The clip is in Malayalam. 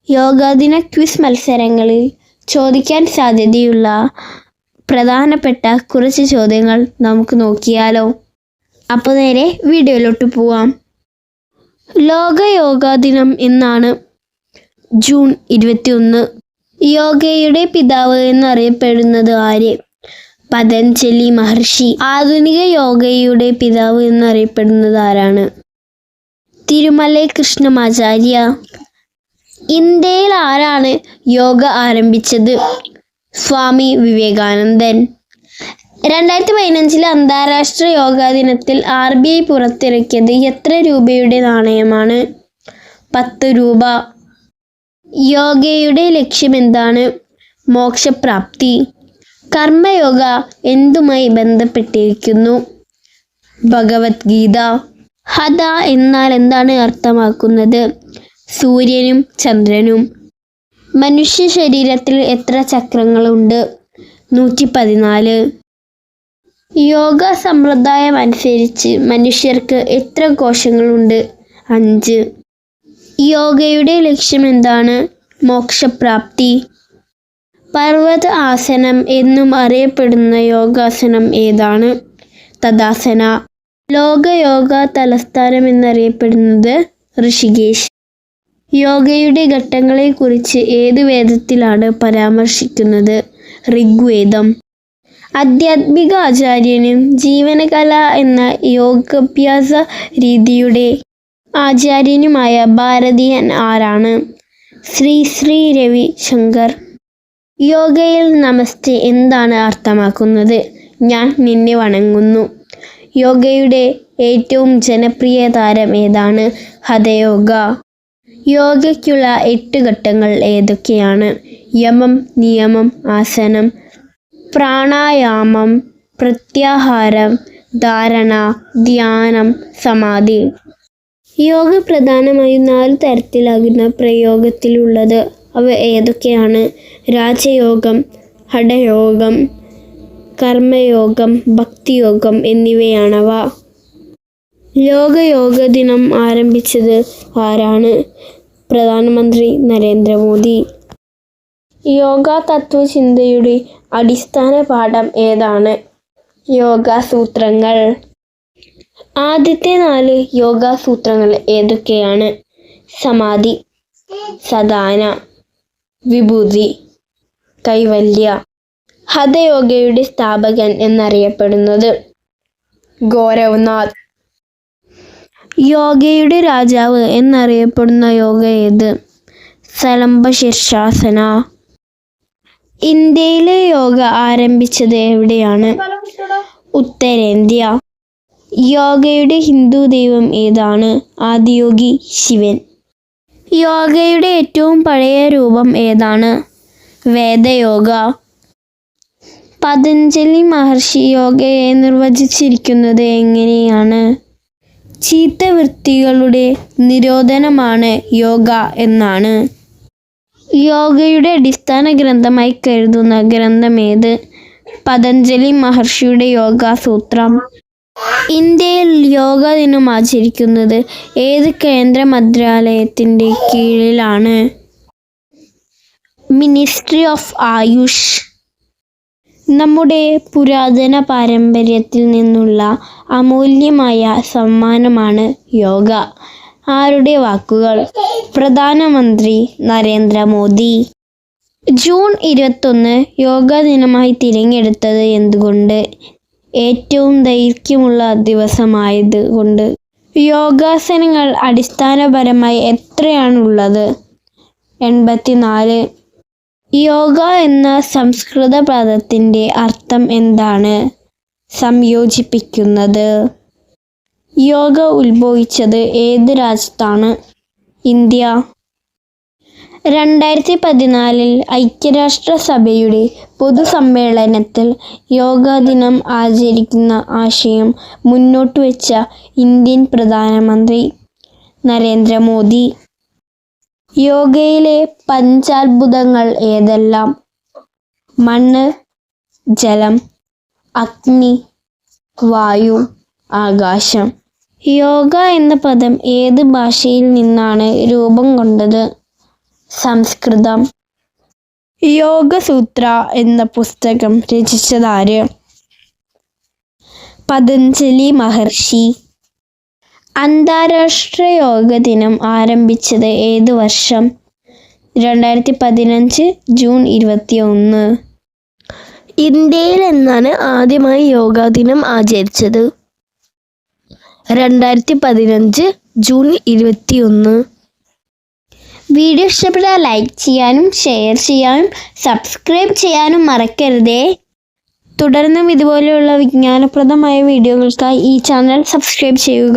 യോഗാദിന ക്വിസ് മത്സരങ്ങളിൽ ചോദിക്കാൻ സാധ്യതയുള്ള പ്രധാനപ്പെട്ട കുറച്ച് ചോദ്യങ്ങൾ നമുക്ക് നോക്കിയാലോ. അപ്പോൾ നേരെ വീഡിയോയിലോട്ട് പോവാം. ലോക യോഗാ ദിനം എന്നാണ് ജൂൺ 21. യോഗയുടെ പിതാവ് എന്നറിയപ്പെടുന്നത് ആര്? പതഞ്ജലി മഹർഷി. ആധുനിക യോഗയുടെ പിതാവ് എന്നറിയപ്പെടുന്നത് ആരാണ്? തിരുമലൈ കൃഷ്ണമാചാര്യ. ഇന്ത്യയിൽ ആരാണ് യോഗ ആരംഭിച്ചത്? സ്വാമി വിവേകാനന്ദൻ. 2015 അന്താരാഷ്ട്ര യോഗാ ദിനത്തിൽ RBI പുറത്തിറക്കിയത് എത്ര രൂപയുടെ നാണയമാണ്? 10 രൂപ. യോഗയുടെ ലക്ഷ്യമെന്താണ്? മോക്ഷപ്രാപ്തി. കർമ്മയോഗ എന്തുമായി ബന്ധപ്പെട്ടിരിക്കുന്നു? ഭഗവത്ഗീത. ഹത എന്നാൽ എന്താണ് അർത്ഥമാക്കുന്നത്? സൂര്യനും ചന്ദ്രനും. മനുഷ്യ ശരീരത്തിൽ എത്ര ചക്രങ്ങളുണ്ട്? 114. യോഗ സമ്പ്രദായം അനുസരിച്ച് മനുഷ്യർക്ക് എത്ര കോശങ്ങളുണ്ട്? 5. യോഗയുടെ ലക്ഷ്യമെന്താണ്? മോക്ഷപ്രാപ്തി. പർവ്വത ആസനം എന്നും അറിയപ്പെടുന്ന യോഗാസനം ഏതാണ്? തദാസന. ലോക യോഗ തലസ്ഥാനം എന്നറിയപ്പെടുന്നത് ഋഷികേശ്. യോഗയുടെ ഘട്ടങ്ങളെക്കുറിച്ച് ഏത് വേദത്തിലാണ് പരാമർശിക്കുന്നത്? ഋഗ്വേദം. ആധ്യാത്മിക ആചാര്യനും ജീവനകല എന്ന യോഗാഭ്യാസ രീതിയുടെ ആചാര്യനുമായ ഭാരതീയൻ ആരാണ്? ശ്രീ ശ്രീ രവി ശങ്കർ. യോഗയിൽ നമസ്തേ എന്താണ് അർത്ഥമാക്കുന്നത്? ഞാൻ നിന്നെ വണങ്ങുന്നു. യോഗയുടെ ഏറ്റവും ജനപ്രിയ താരം ഏതാണ്? ഹഠയോഗ. യോഗയ്ക്കുള്ള 8 ഘട്ടങ്ങൾ ഏതൊക്കെയാണ്? യമം, നിയമം, ആസനം, പ്രാണായാമം, പ്രത്യാഹാരം, ധാരണ, ധ്യാനം, സമാധി. യോഗ പ്രധാനമായും 4 തരത്തിലാകുന്ന പ്രയോഗത്തിലുള്ളത്. അവ ഏതൊക്കെയാണ്? രാജയോഗം, ഹഠയോഗം, കർമ്മയോഗം, ഭക്തിയോഗം എന്നിവയാണവ. ലോക യോഗ ദിനം ആരംഭിച്ചത് ആരാണ്? പ്രധാനമന്ത്രി നരേന്ദ്രമോദി. യോഗ തത്വചിന്തയുടെ അടിസ്ഥാന പാഠം ഏതാണ്? യോഗസൂത്രങ്ങൾ. ആദ്യത്തെ 4 യോഗസൂത്രങ്ങൾ ഏതൊക്കെയാണ്? സമാധി, സധാന, വിഭൂതി, കൈവല്യ. ഹഠയോഗയുടെ സ്ഥാപകൻ എന്നറിയപ്പെടുന്നത് ഗോരഖ്നാഥ്. യോഗയുടെ രാജാവ് എന്നറിയപ്പെടുന്ന യോഗ ഏത്? സലംബ ശീർഷാസന. ഇന്ത്യയിലെ യോഗ ആരംഭിച്ചത് എവിടെയാണ്? ഉത്തരേന്ത്യ. യോഗയുടെ ഹിന്ദു ദൈവം ഏതാണ്? ആദിയോഗി ശിവൻ. യോഗയുടെ ഏറ്റവും പഴയ രൂപം ഏതാണ്? വേദയോഗ. പതഞ്ജലി മഹർഷി യോഗയെ നിർവചിച്ചിരിക്കുന്നത് എങ്ങനെയാണ്? ചീത്തവൃത്തികളുടെ നിരോധനമാണ് യോഗ എന്നാണ്. യോഗയുടെ അടിസ്ഥാന ഗ്രന്ഥമായി കരുതുന്ന ഗ്രന്ഥമേത്? പതഞ്ജലി മഹർഷിയുടെ യോഗസൂത്രം. ഇന്ത്യയിൽ യോഗ ദിനം ആചരിക്കുന്നത് ഏത് കേന്ദ്ര മന്ത്രാലയത്തിൻ്റെ കീഴിലാണ്? Ministry of Ayush. നമ്മുടെ പുരാതന പാരമ്പര്യത്തിൽ നിന്നുള്ള അമൂല്യമായ സമ്മാനമാണ് യോഗ. ആരുടെ വാക്കുകൾ? പ്രധാനമന്ത്രി നരേന്ദ്രമോദി. ജൂൺ 21 യോഗാ ദിനമായി തിരഞ്ഞെടുത്തത് എന്തുകൊണ്ട്? ഏറ്റവും ദൈർഘ്യമുള്ള ദിവസമായതുകൊണ്ട്. യോഗാസനങ്ങൾ അടിസ്ഥാനപരമായി എത്രയാണുള്ളത്? 84. യോഗ എന്ന സംസ്കൃത പദത്തിൻ്റെ അർത്ഥം എന്താണ്? സംയോജിപ്പിക്കുന്നത്. യോഗ ഉത്ഭവിച്ചത് ഏത് രാജ്യത്താണ്? ഇന്ത്യ. 2014 ഐക്യരാഷ്ട്രസഭയുടെ പൊതുസമ്മേളനത്തിൽ യോഗാ ദിനം ആചരിക്കുന്ന ആശയം മുന്നോട്ടുവെച്ച ഇന്ത്യൻ പ്രധാനമന്ത്രി നരേന്ദ്രമോദി. യോഗയിലെ പഞ്ചാത്ഭുതങ്ങൾ ഏതെല്ലാം? മണ്ണ്, ജലം, അഗ്നി, വായു, ആകാശം. യോഗ എന്ന പദം ഏത് ഭാഷയിൽ നിന്നാണ് രൂപം കൊണ്ടത്? സംസ്കൃതം. യോഗസൂത്ര എന്ന പുസ്തകം രചിച്ചതാര്? പതഞ്ജലി മഹർഷി. അന്താരാഷ്ട്ര യോഗ ദിനം ആരംഭിച്ചത് ഏതു വർഷം? 2015 ജൂൺ 21. ഇന്ത്യയിൽ എന്നാണ് ആദ്യമായി യോഗാ ദിനം ആചരിച്ചത്? 2015 ജൂൺ 21. വീഡിയോ ഇഷ്ടപ്പെട്ടാൽ ലൈക്ക് ചെയ്യാനും ഷെയർ ചെയ്യാനും സബ്സ്ക്രൈബ് ചെയ്യാനും മറക്കരുതേ. തുടർന്നും ഇതുപോലെയുള്ള വിജ്ഞാനപ്രദമായ വീഡിയോകൾക്കായി ഈ ചാനൽ സബ്സ്ക്രൈബ് ചെയ്യുക.